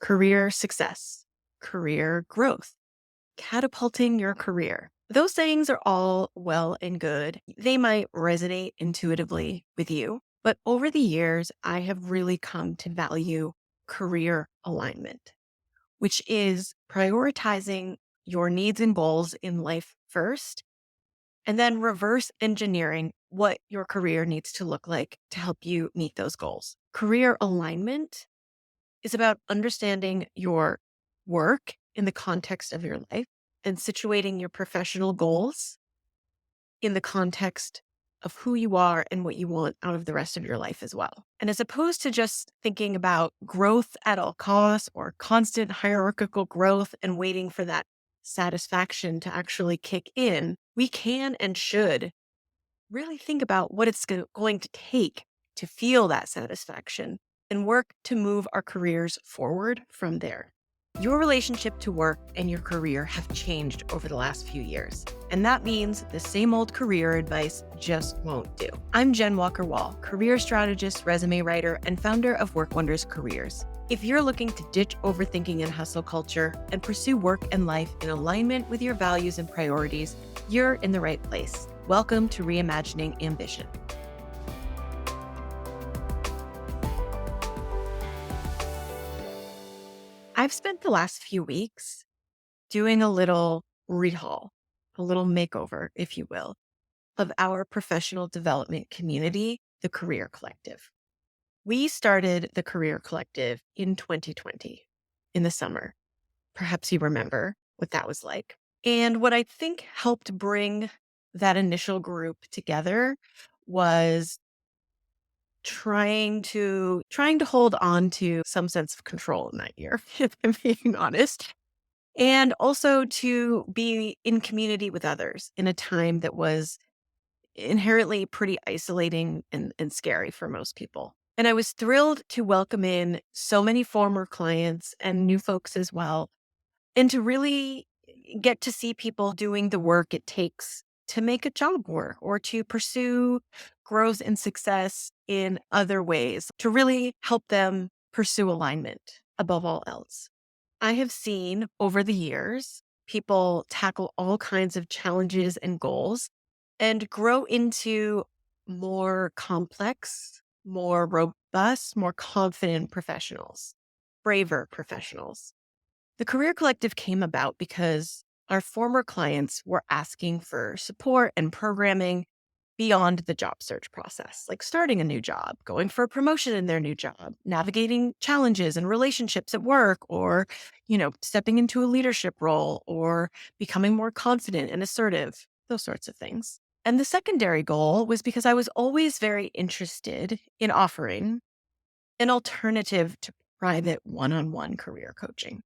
career success, career growth, catapulting your career. Those things are all well and good. They might resonate intuitively with you, but over the years, I have really come to value career alignment, which is prioritizing your needs and goals in life first, and then reverse engineering what your career needs to look like to help you meet those goals. Career alignment is about understanding your work in the context of your life and situating your professional goals in the context of who you are and what you want out of the rest of your life as well. And as opposed to just thinking about growth at all costs or constant hierarchical growth and waiting for that satisfaction to actually kick in, we can and should really think about what it's going to take to feel that satisfaction and work to move our careers forward from there. Your relationship to work and your career have changed over the last few years, and that means the same old career advice just won't do. I'm Jen Walker-Wall, career strategist, resume writer, and founder of Work Wonders Careers. If you're looking to ditch overthinking and hustle culture and pursue work and life in alignment with your values and priorities, you're in the right place. Welcome to Reimagining Ambition. I've spent the last few weeks doing a little rehaul, a little makeover, if you will, of our professional development community, the Career Collective. We started the Career Collective in 2020, in the summer. Perhaps you remember what that was like. And what I think helped bring that initial group together was trying to hold on to some sense of control in that year, if I'm being honest. And also to be in community with others in a time that was inherently pretty isolating and scary for most people. And I was thrilled to welcome in so many former clients and new folks as well, and to really get to see people doing the work it takes to make a job work or to pursue growth and success in other ways, to really help them pursue alignment above all else. I have seen over the years people tackle all kinds of challenges and goals and grow into more complex, more robust, more confident professionals, braver professionals. The Career Collective came about because our former clients were asking for support and programming beyond the job search process, like starting a new job, going for a promotion in their new job, navigating challenges and relationships at work, or, stepping into a leadership role or becoming more confident and assertive, those sorts of things. And the secondary goal was because I was always very interested in offering an alternative to private one-on-one career coaching,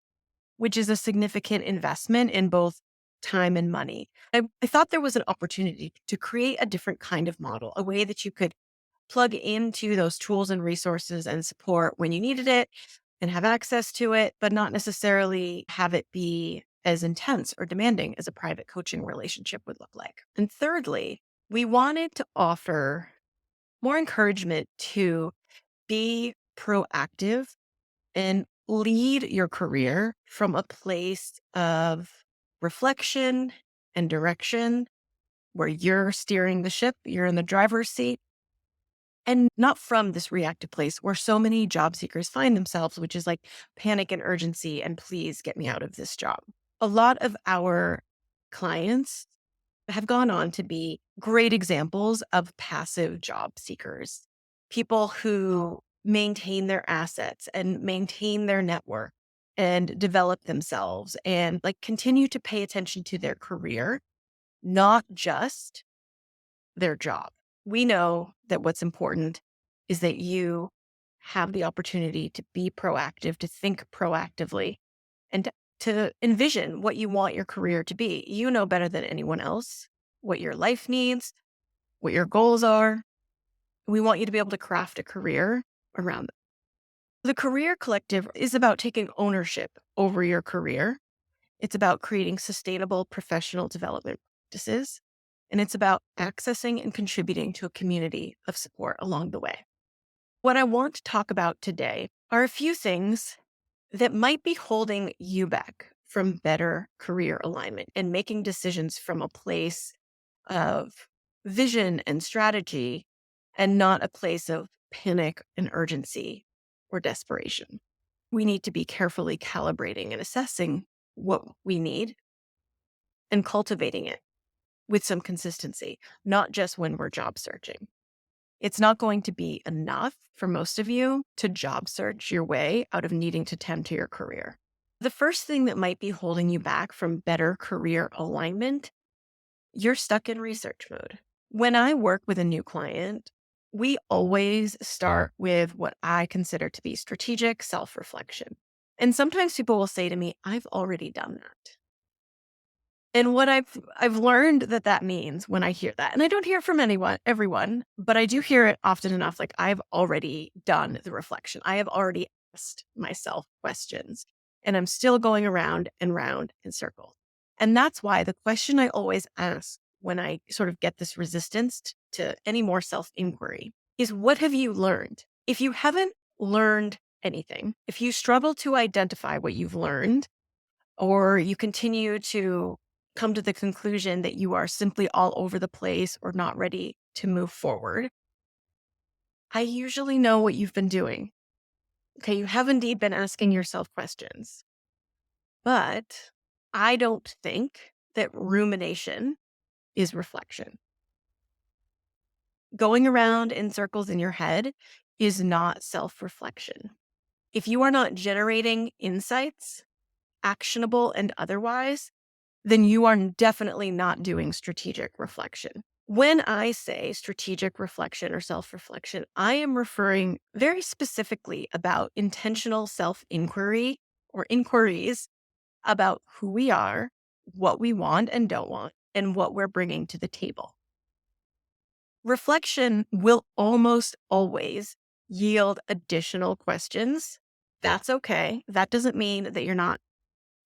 which is a significant investment in both time and money. I thought there was an opportunity to create a different kind of model, a way that you could plug into those tools and resources and support when you needed it and have access to it, but not necessarily have it be as intense or demanding as a private coaching relationship would look like. And thirdly, we wanted to offer more encouragement to be proactive and lead your career from a place of reflection and direction where you're steering the ship, you're in the driver's seat, and not from this reactive place where so many job seekers find themselves, which is like panic and urgency and please get me out of this job. A lot of our clients have gone on to be great examples of passive job seekers, people who maintain their assets and maintain their network and develop themselves and continue to pay attention to their career, not just their job. We know that what's important is that you have the opportunity to be proactive, to think proactively, and to envision what you want your career to be. You know better than anyone else what your life needs, what your goals are. We want you to be able to craft a career around them. The Career Collective is about taking ownership over your career. It's about creating sustainable professional development practices. And it's about accessing and contributing to a community of support along the way. What I want to talk about today are a few things that might be holding you back from better career alignment and making decisions from a place of vision and strategy and not a place of panic and urgency or desperation. We need to be carefully calibrating and assessing what we need and cultivating it with some consistency, not just when we're job searching. It's not going to be enough for most of you to job search your way out of needing to tend to your career. The first thing that might be holding you back from better career alignment, you're stuck in research mode. When I work with a new client, we always start with what I consider to be strategic self-reflection. And sometimes people will say to me, I've already done that. And what I've learned that means when I hear that, and I don't hear it from everyone, but I do hear it often enough. Like, I've already done the reflection. I have already asked myself questions, and I'm still going around and round in circles. And that's why the question I always ask when I sort of get this resistance to any more self-inquiry is, what have you learned? If you haven't learned anything, if you struggle to identify what you've learned, or you continue to come to the conclusion that you are simply all over the place or not ready to move forward, I usually know what you've been doing. Okay, you have indeed been asking yourself questions, but I don't think that rumination is reflection. Going around in circles in your head is not self-reflection. If you are not generating insights, actionable and otherwise, then you are definitely not doing strategic reflection. When I say strategic reflection or self-reflection, I am referring very specifically about intentional self-inquiry or inquiries about who we are, what we want and don't want, and what we're bringing to the table. Reflection will almost always yield additional questions. That's okay. That doesn't mean that you're not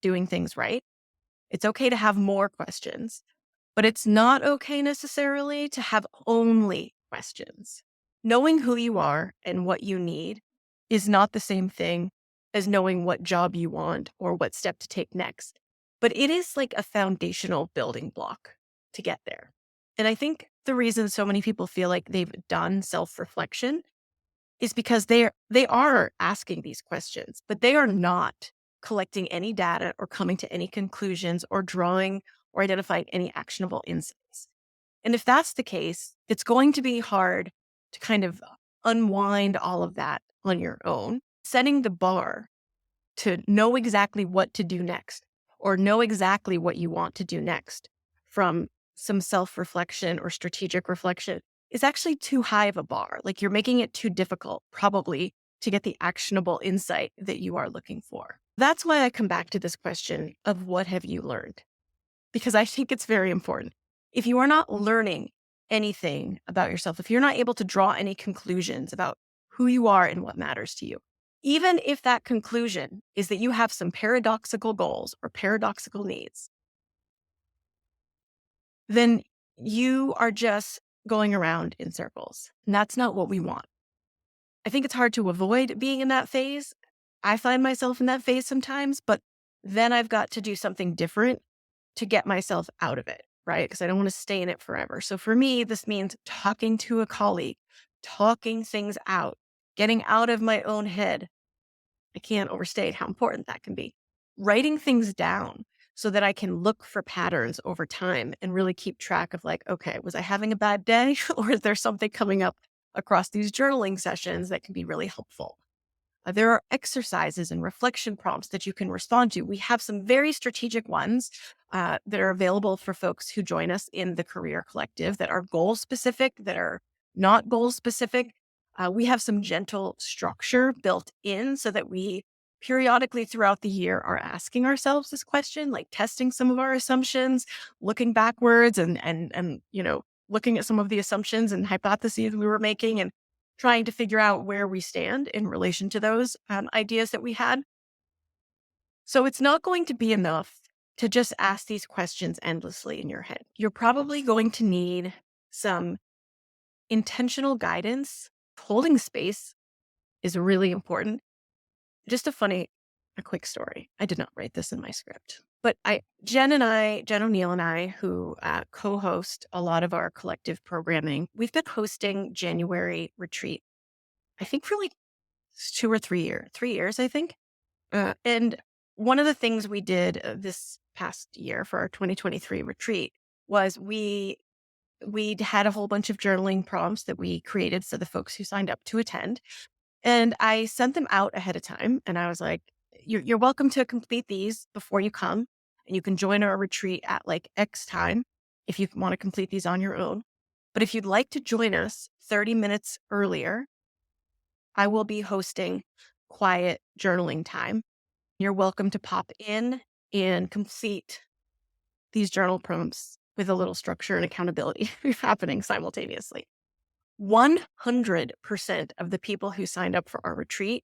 doing things right. It's okay to have more questions, but it's not okay necessarily to have only questions. Knowing who you are and what you need is not the same thing as knowing what job you want or what step to take next, but it is like a foundational building block to get there. And I think the reason so many people feel like they've done self-reflection is because they are asking these questions, but they are not collecting any data or coming to any conclusions or drawing or identifying any actionable insights. And if that's the case, it's going to be hard to kind of unwind all of that on your own. Setting the bar to know exactly what to do next or know exactly what you want to do next from some self-reflection or strategic reflection is actually too high of a bar. Like, you're making it too difficult, probably, to get the actionable insight that you are looking for. That's why I come back to this question of what have you learned? Because I think it's very important. If you are not learning anything about yourself, if you're not able to draw any conclusions about who you are and what matters to you, even if that conclusion is that you have some paradoxical goals or paradoxical needs, then you are just going around in circles. And that's not what we want. I think it's hard to avoid being in that phase. I find myself in that phase sometimes, but then I've got to do something different to get myself out of it, right? Because I don't want to stay in it forever. So for me, this means talking to a colleague, talking things out, getting out of my own head. I can't overstate how important that can be. Writing things down so that I can look for patterns over time and really keep track of, like, okay, was I having a bad day or is there something coming up across these journaling sessions that can be really helpful? There are exercises and reflection prompts that you can respond to. We have some very strategic ones that are available for folks who join us in the Career Collective that are goal specific, that are not goal specific. We have some gentle structure built in so that we periodically throughout the year are asking ourselves this question, like testing some of our assumptions, looking backwards and looking at some of the assumptions and hypotheses we were making and trying to figure out where we stand in relation to those ideas that we had. So it's not going to be enough to just ask these questions endlessly in your head. You're probably going to need some intentional guidance. Holding space is really important. Just a funny a quick story. I did not write this in my script, but Jen O'Neill and I, who co-host a lot of our collective programming, we've been hosting January retreat, I think for like 2 or 3 years, 3 years, I think. And one of the things we did this past year for our 2023 retreat was we had a whole bunch of journaling prompts that we created for the folks who signed up to attend. And I sent them out ahead of time. And I was like, you're welcome to complete these before you come. And you can join our retreat at like X time if you want to complete these on your own. But if you'd like to join us 30 minutes earlier, I will be hosting quiet journaling time. You're welcome to pop in and complete these journal prompts with a little structure and accountability happening simultaneously. 100% of the people who signed up for our retreat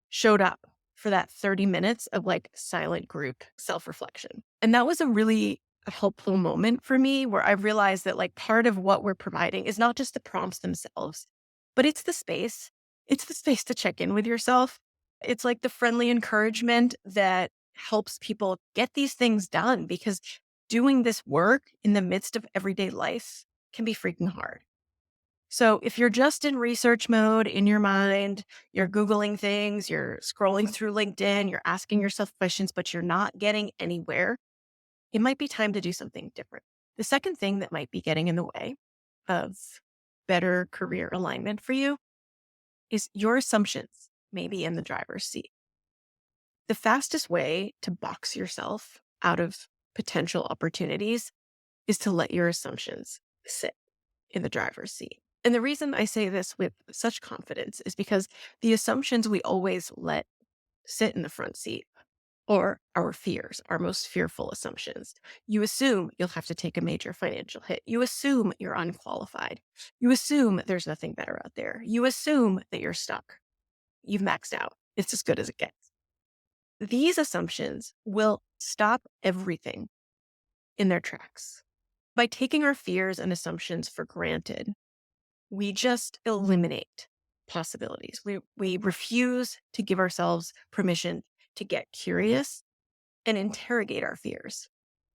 showed up for that 30 minutes of like silent group self-reflection. And that was a really helpful moment for me where I realized that like part of what we're providing is not just the prompts themselves, but it's the space. It's the space to check in with yourself. It's like the friendly encouragement that helps people get these things done, because doing this work in the midst of everyday life can be freaking hard. So if you're just in research mode in your mind, you're Googling things, you're scrolling through LinkedIn, you're asking yourself questions, but you're not getting anywhere, it might be time to do something different. The second thing that might be getting in the way of better career alignment for you is your assumptions may be in the driver's seat. The fastest way to box yourself out of potential opportunities is to let your assumptions sit in the driver's seat. And the reason I say this with such confidence is because the assumptions we always let sit in the front seat are our fears, our most fearful assumptions. You assume you'll have to take a major financial hit. You assume you're unqualified. You assume there's nothing better out there. You assume that you're stuck. You've maxed out. It's as good as it gets. These assumptions will stop everything in their tracks. By taking our fears and assumptions for granted, we just eliminate possibilities. We refuse to give ourselves permission to get curious and interrogate our fears.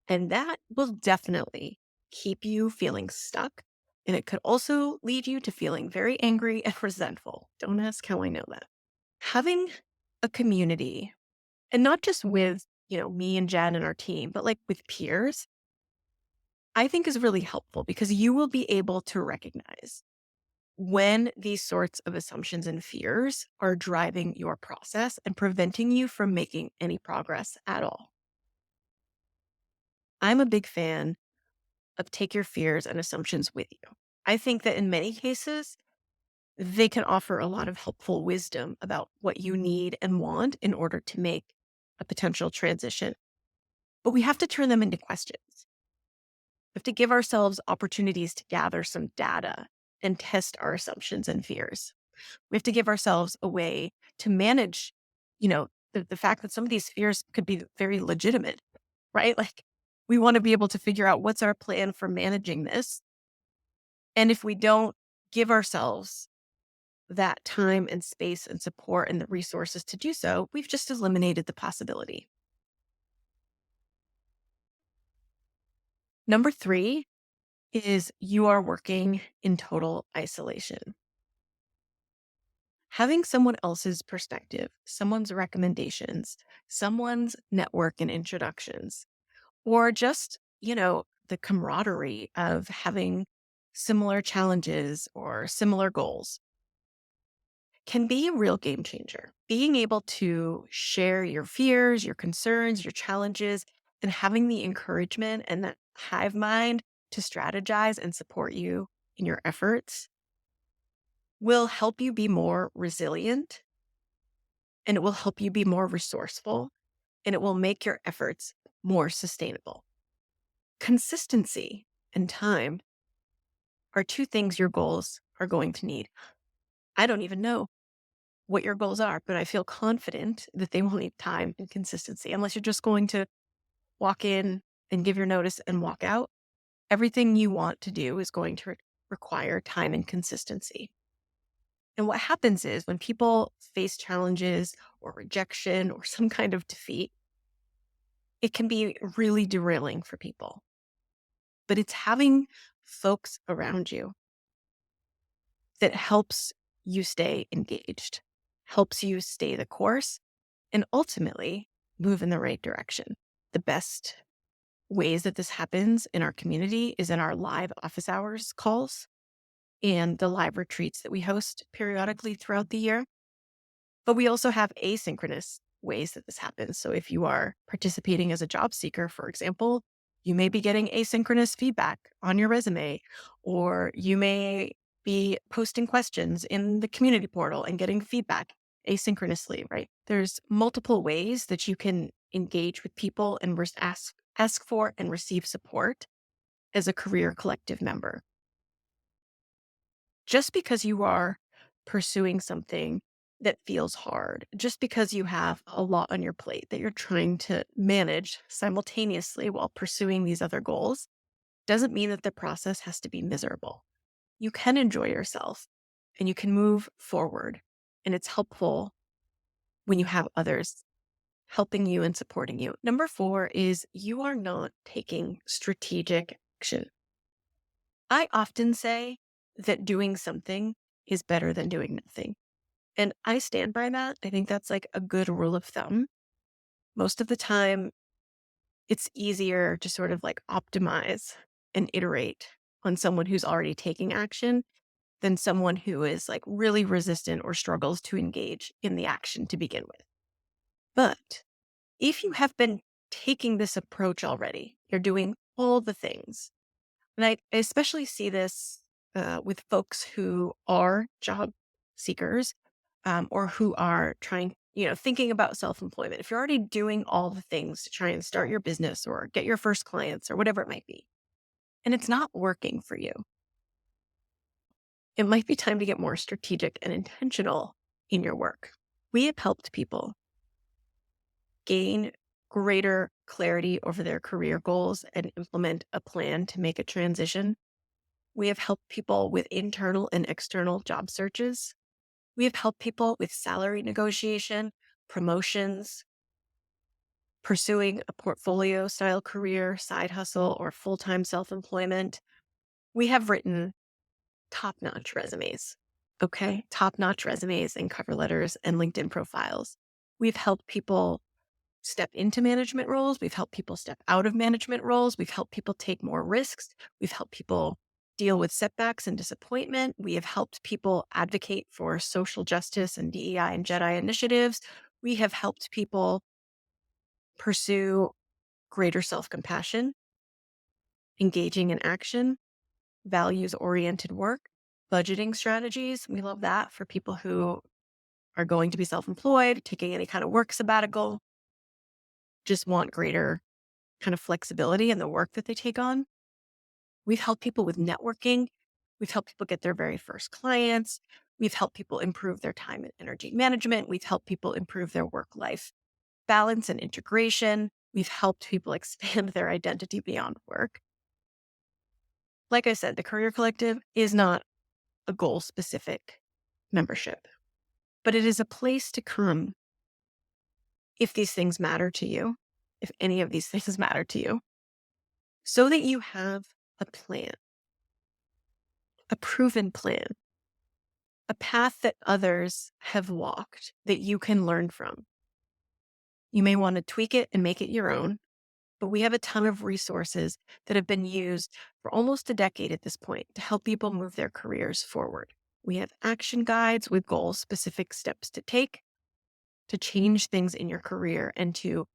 And that will definitely keep you feeling stuck. And it could also lead you to feeling very angry and resentful. Don't ask how I know that. Having a community, and not just with, me and Jen and our team, but like with peers, I think is really helpful, because you will be able to recognize when these sorts of assumptions and fears are driving your process and preventing you from making any progress at all. I'm a big fan of take your fears and assumptions with you. I think that in many cases, they can offer a lot of helpful wisdom about what you need and want in order to make a potential transition. But we have to turn them into questions. We have to give ourselves opportunities to gather some data and test our assumptions and fears. We have to give ourselves a way to manage, the fact that some of these fears could be very legitimate, right? Like, we want to be able to figure out what's our plan for managing this. And if we don't give ourselves that time and space and support and the resources to do so, we've just eliminated the possibility. Number 3 is you are working in total isolation. Having someone else's perspective, someone's recommendations, someone's network and introductions, or just, the camaraderie of having similar challenges or similar goals can be a real game changer. Being able to share your fears, your concerns, your challenges, and having the encouragement and that hive mind to strategize and support you in your efforts will help you be more resilient, and it will help you be more resourceful, and it will make your efforts more sustainable. Consistency and time are 2 things your goals are going to need. I don't even know what your goals are, but I feel confident that they will need time and consistency. Unless you're just going to walk in and give your notice and walk out, everything you want to do is going to require time and consistency. And what happens is when people face challenges or rejection or some kind of defeat, it can be really derailing for people. But it's having folks around you that helps you stay engaged, helps you stay the course, and ultimately move in the right direction. The best ways that this happens in our community is in our live office hours calls and the live retreats that we host periodically throughout the year. But we also have asynchronous ways that this happens. So if you are participating as a job seeker, for example, you may be getting asynchronous feedback on your resume, or you may be posting questions in the community portal and getting feedback asynchronously, right? There's multiple ways that you can engage with people and ask for and receive support as a career collective member. Just because you are pursuing something that feels hard, just because you have a lot on your plate that you're trying to manage simultaneously while pursuing these other goals, doesn't mean that the process has to be miserable. You can enjoy yourself and you can move forward. And it's helpful when you have others helping you and supporting you. Number 4 is you are not taking strategic action. I often say that doing something is better than doing nothing. And I stand by that. I think that's like a good rule of thumb. Most of the time, it's easier to sort of like optimize and iterate on someone who's already taking action than someone who is like really resistant or struggles to engage in the action to begin with. But if you have been taking this approach already, you're doing all the things. And I especially see this with folks who are job seekers or who are trying, thinking about self-employment. If you're already doing all the things to try and start your business or get your first clients or whatever it might be, and it's not working for you, it might be time to get more strategic and intentional in your work. We have helped people gain greater clarity over their career goals and implement a plan to make a transition. We have helped people with internal and external job searches. We have helped people with salary negotiation, promotions, pursuing a portfolio style career, side hustle, or full time self employment. We have written top notch resumes, okay? Top notch resumes and cover letters and LinkedIn profiles. We've helped people step into management roles. We've helped people step out of management roles. We've helped people take more risks. We've helped people deal with setbacks and disappointment. We have helped people advocate for social justice and DEI and JEDI initiatives. We have helped people pursue greater self-compassion, engaging in action, values-oriented work, budgeting strategies. We love that for people who are going to be self-employed, taking any kind of work sabbatical, just want greater kind of flexibility in the work that they take on. We've helped people with networking. We've helped people get their very first clients. We've helped people improve their time and energy management. We've helped people improve their work-life balance and integration. We've helped people expand their identity beyond work. Like I said, the Career Collective is not a goal-specific membership, but it is a place to come if these things matter to you, if any of these things matter to you, so that you have a plan, a proven plan, a path that others have walked that you can learn from. You may want to tweak it and make it your own, but we have a ton of resources that have been used for almost a decade at this point to help people move their careers forward. We have action guides with goals, specific steps to take to change things in your career and to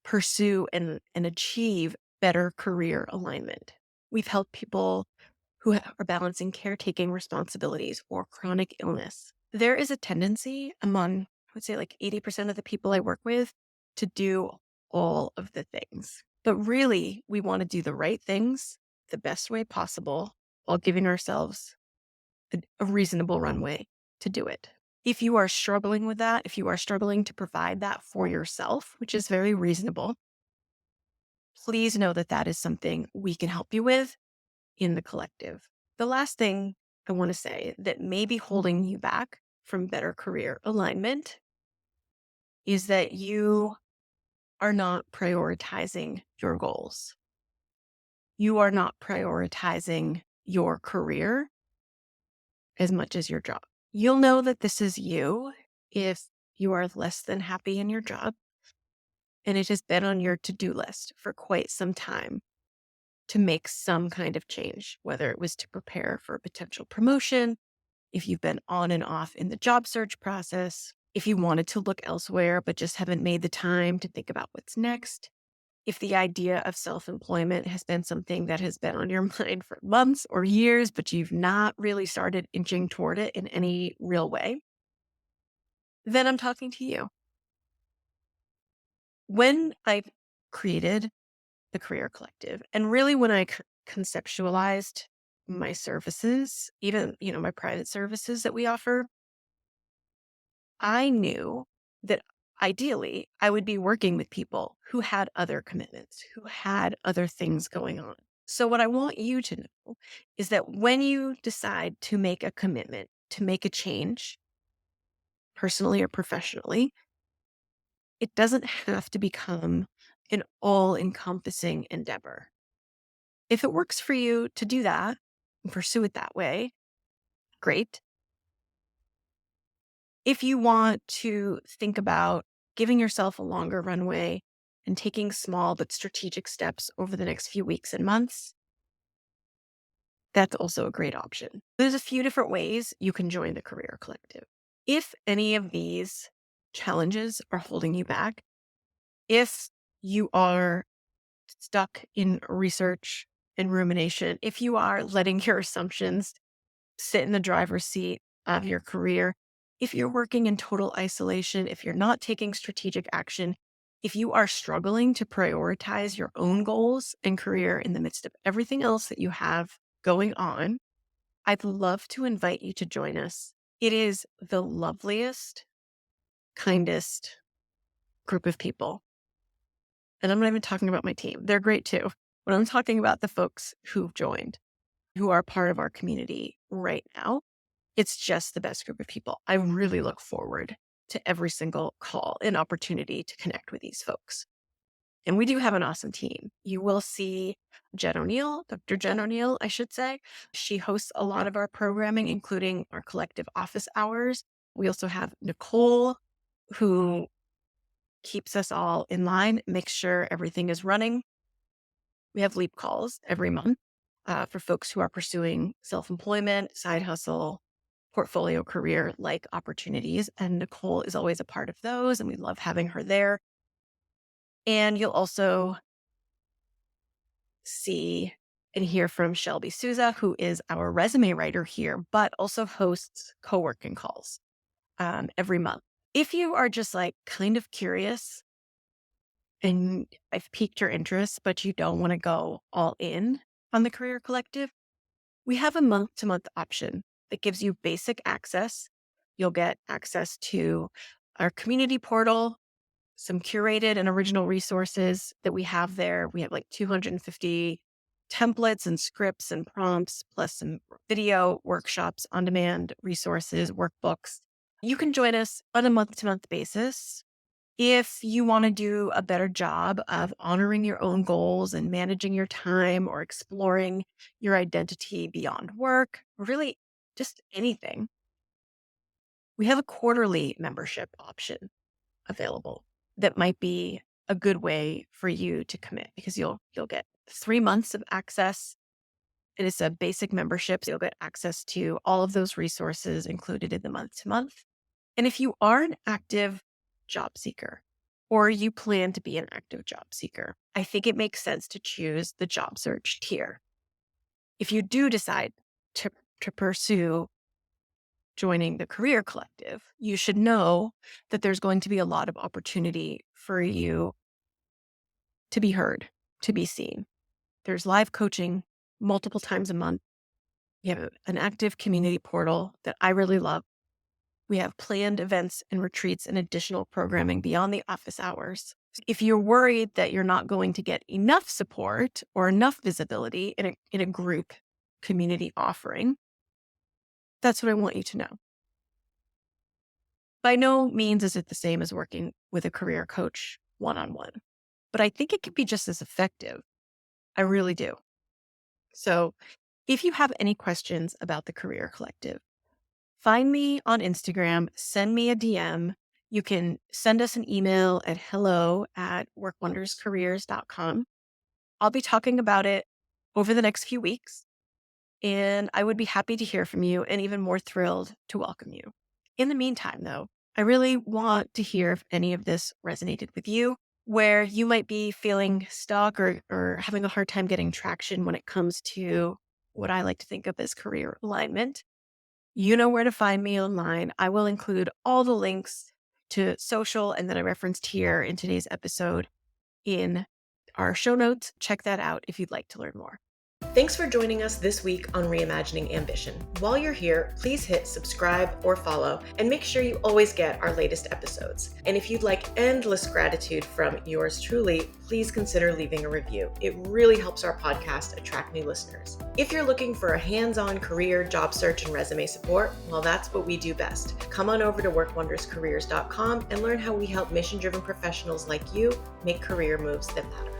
pursue and achieve better career alignment. We've helped people who are balancing caretaking responsibilities or chronic illness. There is a tendency among, I would say like 80% of the people I work with to do all of the things. But really, we want to do the right things the best way possible while giving ourselves a reasonable runway to do it. If you are struggling with that, if you are struggling to provide that for yourself, which is very reasonable, please know that that is something we can help you with in the collective. The last thing I want to say that may be holding you back from better career alignment is that you are not prioritizing your goals. You are not prioritizing your career as much as your job. You'll know that this is you if you are less than happy in your job and it has been on your to-do list for quite some time to make some kind of change, whether it was to prepare for a potential promotion, if you've been on and off in the job search process, if you wanted to look elsewhere but just haven't made the time to think about what's next, if the idea of self-employment has been something that has been on your mind for months or years, but you've not really started inching toward it in any real way, then I'm talking to you. When I created the Career Collective, and really when I conceptualized my services, even, my private services that we offer, I knew that ideally I would be working with people who had other commitments, who had other things going on. So, what I want you to know is that when you decide to make a commitment, to make a change, personally or professionally, it doesn't have to become an all encompassing endeavor. If it works for you to do that and pursue it that way, great. If you want to think about giving yourself a longer runway and taking small but strategic steps over the next few weeks and months, that's also a great option. There's a few different ways you can join the Career Collective. If any of these challenges are holding you back, if you are stuck in research and rumination, if you are letting your assumptions sit in the driver's seat of your career, if you're working in total isolation, if you're not taking strategic action, if you are struggling to prioritize your own goals and career in the midst of everything else that you have going on, I'd love to invite you to join us. It is the loveliest, kindest group of people. And I'm not even talking about my team. They're great too. But I'm talking about the folks who've joined, who are part of our community right now. It's just the best group of people. I really look forward to every single call and opportunity to connect with these folks. And we do have an awesome team. You will see Jen O'Neill, Dr. Jen O'Neill, I should say. She hosts a lot of our programming, including our collective office hours. We also have Nicole, who keeps us all in line, makes sure everything is running. We have leap calls every month for folks who are pursuing self-employment, side hustle, portfolio career like opportunities. And Nicole is always a part of those. And we love having her there. And you'll also see and hear from Shelby Souza, who is our resume writer here, but also hosts co-working calls every month. If you are just like kind of curious and I've piqued your interest, but you don't want to go all in on the Career Collective, we have a month-to-month option that gives you basic access. You'll get access to our community portal, some curated and original resources that we have there. We have like 250 templates and scripts and prompts, plus some video workshops, on-demand resources, workbooks. You can join us on a month-to-month basis. If you want to do a better job of honoring your own goals and managing your time or exploring your identity beyond work, really just anything, we have a quarterly membership option available that might be a good way for you to commit because you'll get 3 months of access. It is a basic membership, so you'll get access to all of those resources included in the month to month. And if you are an active job seeker or you plan to be an active job seeker, I think it makes sense to choose the job search tier. If you do decide to pursue joining the Career Collective, you should know that there's going to be a lot of opportunity for you to be heard, to be seen. There's live coaching multiple times a month. We have an active community portal that I really love. We have planned events and retreats and additional programming beyond the office hours. If you're worried that you're not going to get enough support or enough visibility in a group community offering, That's what I want you to know. By no means is it the same as working with a career coach one-on-one, but I think it can be just as effective. I really do. So if you have any questions about the Career Collective, find me on Instagram, send me a DM. You can send us an email at hello@workwonderscareers.com. I'll be talking about it over the next few weeks, and I would be happy to hear from you and even more thrilled to welcome you. In the meantime, though, I really want to hear if any of this resonated with you, where you might be feeling stuck or having a hard time getting traction when it comes to what I like to think of as career alignment. You know where to find me online. I will include all the links to social and that I referenced here in today's episode in our show notes. Check that out if you'd like to learn more. Thanks for joining us this week on Reimagining Ambition. While you're here, please hit subscribe or follow and make sure you always get our latest episodes. And if you'd like endless gratitude from yours truly, please consider leaving a review. It really helps our podcast attract new listeners. If you're looking for a hands-on career, job search, and resume support, well, that's what we do best. Come on over to workwonderscareers.com and learn how we help mission-driven professionals like you make career moves that matter.